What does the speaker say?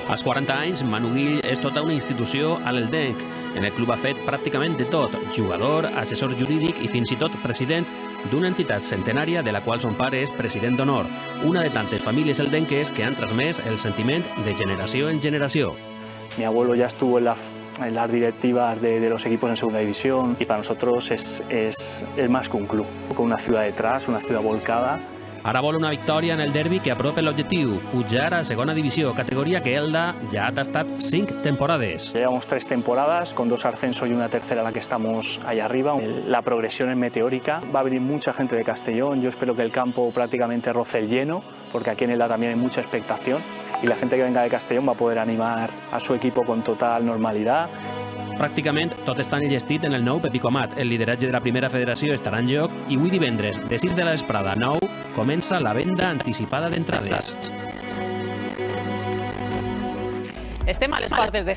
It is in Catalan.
Als 40 anys, Manu Guill és tota una institució a l'Eldenc. En el club ha fet pràcticament de tot, jugador, assessor jurídic i fins i tot president d'una entitat centenària de la qual son pare és president d'honor, una de tantes famílies eldenques que han transmès el sentiment de generació en generació. Mi abuelo ya estuvo en las directivas de los equipos en segunda división y para nosotros es más que un club, con una ciudad detrás, una ciudad volcada. Ara vol una victòria en el derbi que apropa l'objectiu, pujar a segona divisió, categoria que Elda ja ha tastat 5 temporades. Llevamos 3 temporadas, con 2 ascensos y una tercera en la que estamos ahí arriba. La progresión es meteórica, va a venir mucha gente de Castellón, yo espero que el campo prácticamente roce el lleno, porque aquí en Elda también hay mucha expectación y la gente que venga de Castellón va a poder animar a su equipo con total normalidad. Pràcticament tot està enllestit en el nou Pepicomat. El lideratge de la primera federació estarà en joc i avui divendres, de 6 de la vesprada a 9, comença la venda anticipada d'entrades. Estem a les portes de